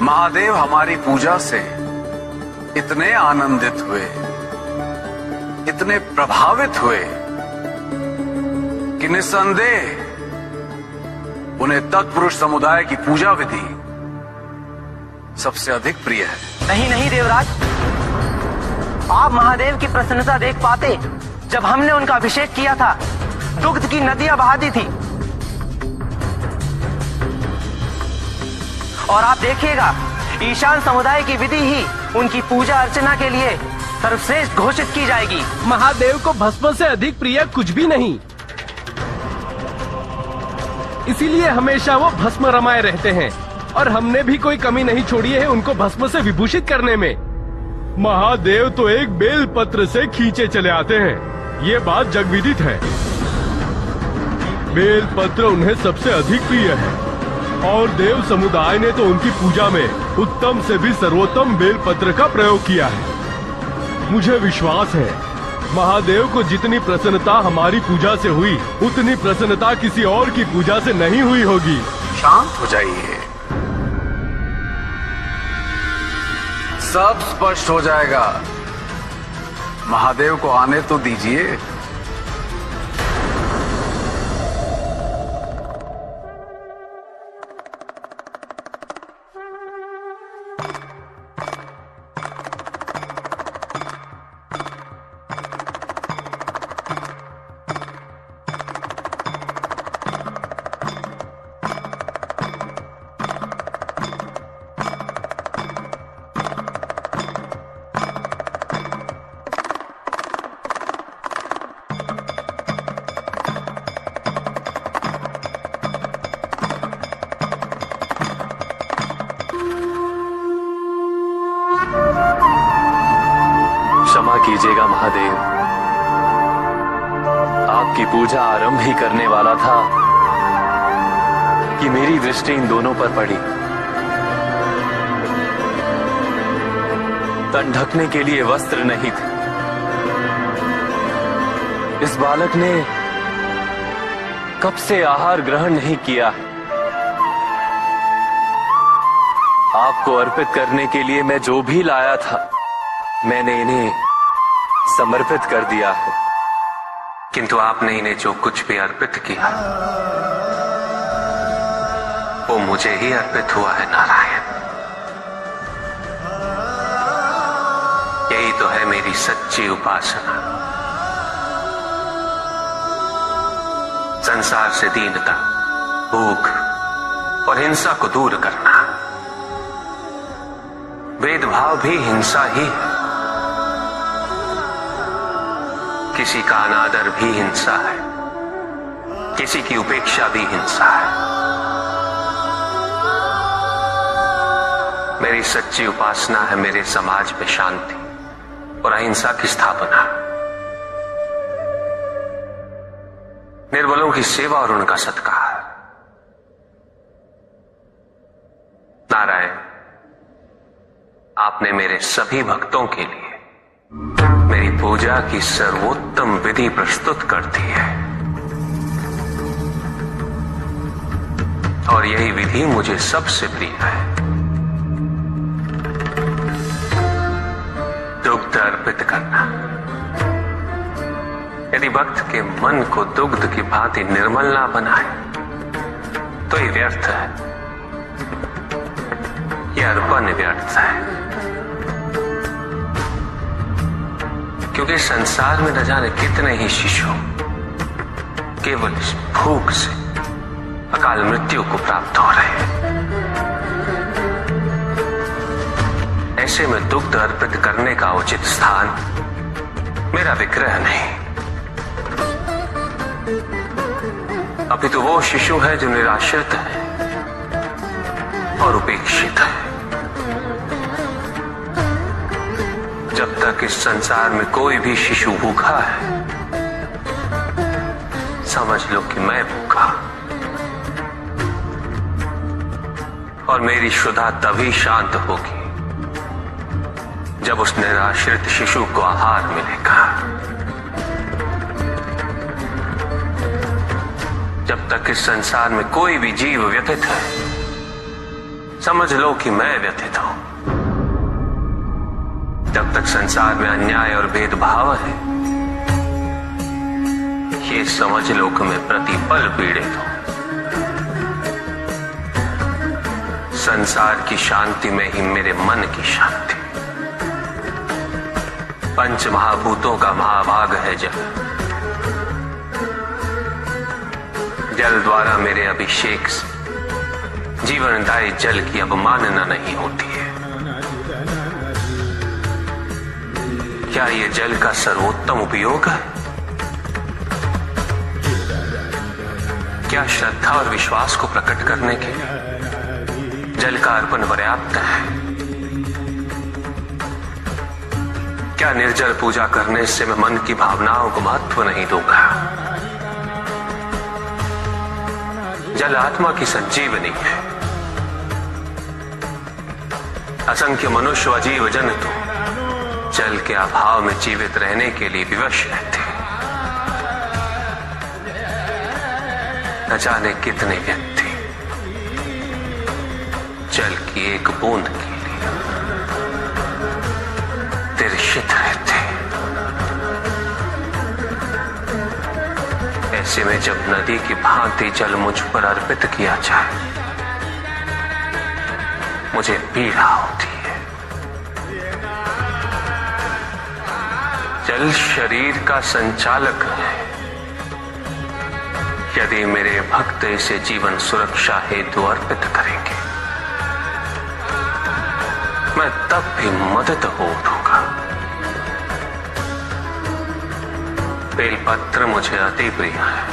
महादेव हमारी पूजा से इतने आनंदित हुए, इतने प्रभावित हुए कि निस्संदेह उन्हें तत्पुरुष समुदाय की पूजा विधि सबसे अधिक प्रिय है। नहीं नहीं देवराज, आप महादेव की प्रसन्नता देख पाते जब हमने उनका अभिषेक किया था, दुग्ध की नदियां बहा दी थी। और आप देखिएगा, ईशान समुदाय की विधि ही उनकी पूजा अर्चना के लिए सर्वश्रेष्ठ घोषित की जाएगी। महादेव को भस्म से अधिक प्रिय कुछ भी नहीं, इसीलिए हमेशा वो भस्म रमाए रहते हैं और हमने भी कोई कमी नहीं छोड़ी है उनको भस्म से विभूषित करने में। महादेव तो एक बेल पत्र से खींचे चले आते हैं, ये बात जगविदित है। बेल पत्र उन्हें सबसे अधिक प्रिय है और देव समुदाय ने तो उनकी पूजा में उत्तम से भी सर्वोत्तम बेल पत्र का प्रयोग किया है। मुझे विश्वास है महादेव को जितनी प्रसन्नता हमारी पूजा से हुई, उतनी प्रसन्नता किसी और की पूजा से नहीं हुई होगी। शांत हो जाइए, सब स्पष्ट हो जाएगा। महादेव को आने तो दीजिए। क्षमा कीजिएगा महादेव, आपकी पूजा आरंभ ही करने वाला था कि मेरी दृष्टि इन दोनों पर पड़ी। तन ढकने के लिए वस्त्र नहीं थे। इस बालक ने कब से आहार ग्रहण नहीं किया है। आपको अर्पित करने के लिए मैं जो भी लाया था, मैंने इन्हें समर्पित कर दिया है। किंतु आपने इन्हें जो कुछ भी अर्पित किया, वो मुझे ही अर्पित हुआ है नारायण। यही तो है मेरी सच्ची उपासना। संसार से दीनता, भूख और हिंसा को दूर करना। भेदभाव भी हिंसा ही है। किसी का अनादर भी हिंसा है, किसी की उपेक्षा भी हिंसा है। मेरी सच्ची उपासना है मेरे समाज में शांति और अहिंसा की स्थापना, निर्बलों की सेवा और उनका सत्कार। नारायण, आपने मेरे सभी भक्तों के लिए मेरी पूजा की सर्वोत्तम विधि प्रस्तुत कर दी है और यही विधि मुझे सबसे प्रिय है। दुग्ध अर्पित करना। यदि भक्त के मन को दुग्ध की भांति निर्मल ना बनाए तो ये व्यर्थ है, यह अर्पण व्यर्थ है। क्योंकि संसार में न जाने कितने ही शिशु केवल इस भूख से अकाल मृत्यु को प्राप्त हो रहे हैं। ऐसे में दुग्ध अर्पित करने का उचित स्थान मेरा विग्रह नहीं, अपितु वो शिशु है जो निराश्रित है और उपेक्षित है। जब तक इस संसार में कोई भी शिशु भूखा है, समझ लो कि मैं भूखा। और मेरी क्षुधा तभी शांत होगी जब उस निराश्रित शिशु को आहार मिलेगा। जब तक इस संसार में कोई भी जीव व्यथित है, समझ लो कि मैं व्यथित हूं। जब तक संसार में अन्याय और भेदभाव है, ये समझ लो कि मैं प्रतिपल पीड़ित हूं। संसार की शांति में ही मेरे मन की शांति। पंच महाभूतों का महाभाग है जल। जल द्वारा मेरे अभिषेक से जीवनदायी जल की अवमानना नहीं होती है। क्या ये जल का सर्वोत्तम उपयोग है? क्या श्रद्धा और विश्वास को प्रकट करने के लिए जल का अर्पण पर्याप्त है? क्या निर्जल पूजा करने से मैं मन की भावनाओं को महत्व नहीं दूंगा? जल आत्मा की संजीवनी है। असंख्य मनुष्य व जीव जंतु जल के अभाव में जीवित रहने के लिए विवश रहते हैं। न जाने कितने व्यक्ति जल की एक बूंद के लिए तिरछित रहते हैं। ऐसे में जब नदी की भांति जल मुझ पर अर्पित किया जाए, मुझे पीड़ा होती है। जल शरीर का संचालक है। यदि मेरे भक्त इसे जीवन सुरक्षा हेतु अर्पित करेंगे, मैं तब भी मदद हो उठूंगा। बेलपत्र मुझे अति प्रिय है।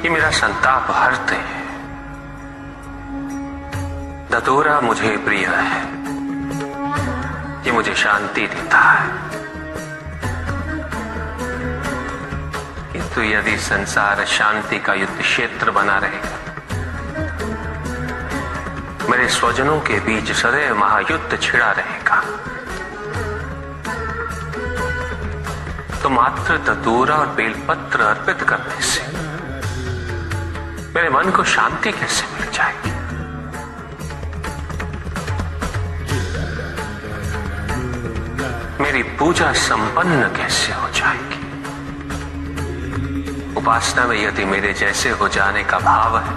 ये मेरा संताप हरते हैं। धतूरा मुझे प्रिय है। ये मुझे शांति देता है। किंतु यदि संसार शांति का युद्ध क्षेत्र बना रहेगा, मेरे स्वजनों के बीच सदैव महायुद्ध छिड़ा रहेगा, तो मात्र धतूरा और बेलपत्र अर्पित करने से मेरे मन को शांति कैसे मिल जाएगी? मेरी पूजा संपन्न कैसे हो जाएगी? उपासना में यदि मेरे जैसे हो जाने का भाव है,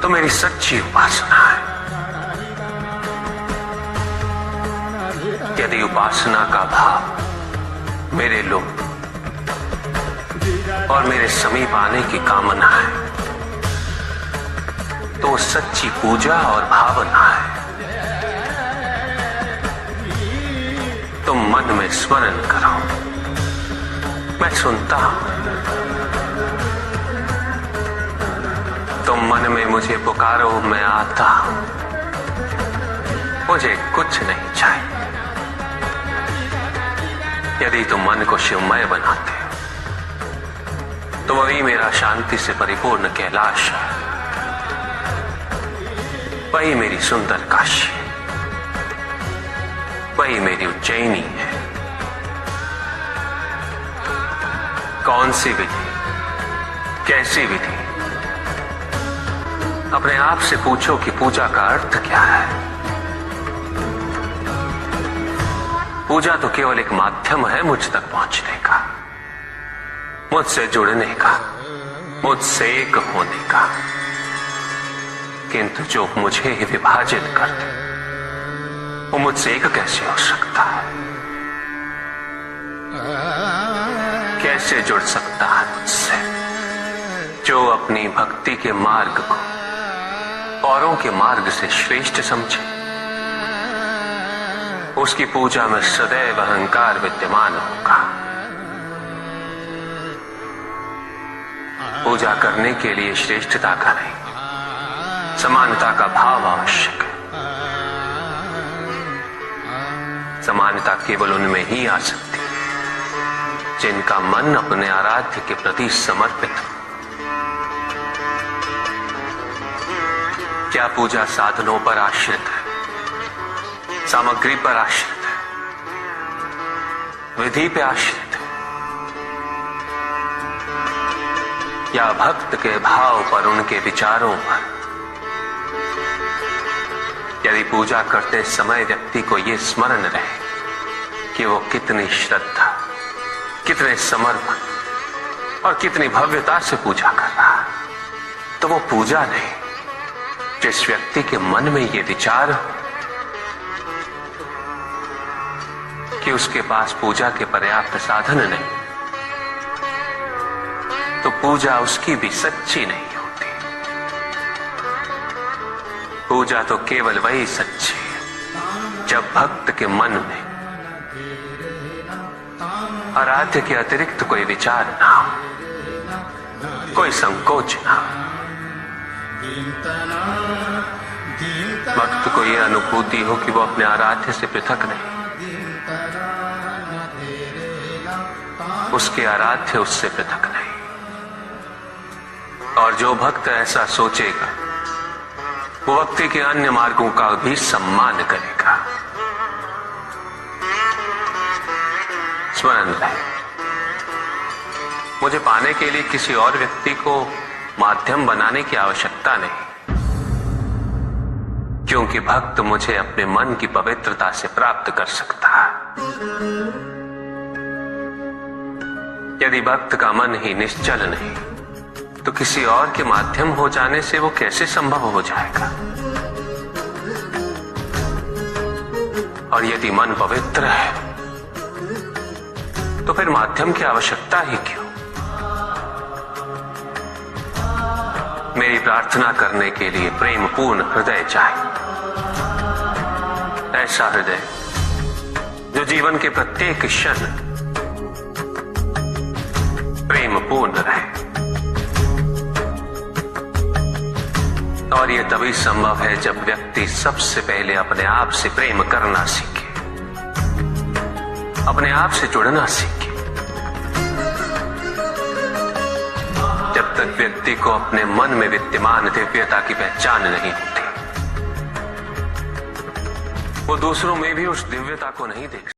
तो मेरी सच्ची उपासना है। यदि उपासना का भाव मेरे लोग और मेरे समीप आने की कामना है, तो सच्ची पूजा और भावना है। तुम मन में स्मरण करो, मैं सुनता हूं। तुम मन में मुझे पुकारो, मैं आता हूं। मुझे कुछ नहीं चाहिए। यदि तुम मन को शिवमय बनाते हो, तो वही मेरा शांति से परिपूर्ण कैलाश है। वही मेरी सुंदर काशी, वही मेरी उज्जैनी है। कौन सी विधि, कैसी विधि? अपने आप से पूछो कि पूजा का अर्थ क्या है। पूजा तो केवल एक माध्यम है मुझ तक पहुंचने का, मुझसे जुड़ने का, मुझसे एक होने का। किंतु जो मुझे ही विभाजित कर दे, वो मुझसे एक कैसे हो सकता है? कैसे जुड़ सकता है मुझसे? जो अपनी भक्ति के मार्ग को औरों के मार्ग से श्रेष्ठ समझे, उसकी पूजा में सदैव अहंकार विद्यमान होगा। पूजा करने के लिए श्रेष्ठता का नहीं, समानता का भाव आवश्यक है। समानता केवल उनमें ही आ सकती है जिनका मन अपने आराध्य के प्रति समर्पित हो। क्या पूजा साधनों पर आश्रित है, सामग्री पर आश्रित है, विधि पे आश्रित है, या भक्त के भाव पर, उनके विचारों पर, यदि पूजा करते समय व्यक्ति को ये स्मरण रहे कि वो कितनी श्रद्धा, कितने समर्पण और कितनी भव्यता से पूजा कर रहा है, तो वो पूजा नहीं। जिस व्यक्ति के मन में ये विचार हो कि उसके पास पूजा के पर्याप्त साधन नहीं, तो पूजा उसकी भी सच्ची नहीं होती। पूजा तो केवल वही सच्ची है जब भक्त के मन में आराध्य के अतिरिक्त कोई विचार ना हो, कोई संकोच ना हो। भक्त को यह अनुभूति हो कि वो अपने आराध्य से पृथक नहीं, उसके आराध्य उससे पृथक नहीं। और जो भक्त ऐसा सोचेगा वो भक्ति के अन्य मार्गों का भी सम्मान करेगा। स्मरण रहे, मुझे पाने के लिए किसी और व्यक्ति को माध्यम बनाने की आवश्यकता नहीं, क्योंकि भक्त मुझे अपने मन की पवित्रता से प्राप्त कर सकता है। यदि भक्त का मन ही निश्चल नहीं, तो किसी और के माध्यम हो जाने से वो कैसे संभव हो जाएगा? और यदि मन पवित्र है, तो फिर माध्यम की आवश्यकता ही क्यों? मेरी प्रार्थना करने के लिए प्रेम पूर्ण हृदय चाहिए, ऐसा हृदय जो जीवन के प्रत्येक क्षण प्रेम पूर्ण रहे। और यह तभी संभव है जब व्यक्ति सबसे पहले अपने आप से प्रेम करना सीखे, अपने आप से जुड़ना सीखे। जब तक व्यक्ति को अपने मन में विद्यमान दिव्यता की पहचान नहीं होती, वो दूसरों में भी उस दिव्यता को नहीं देख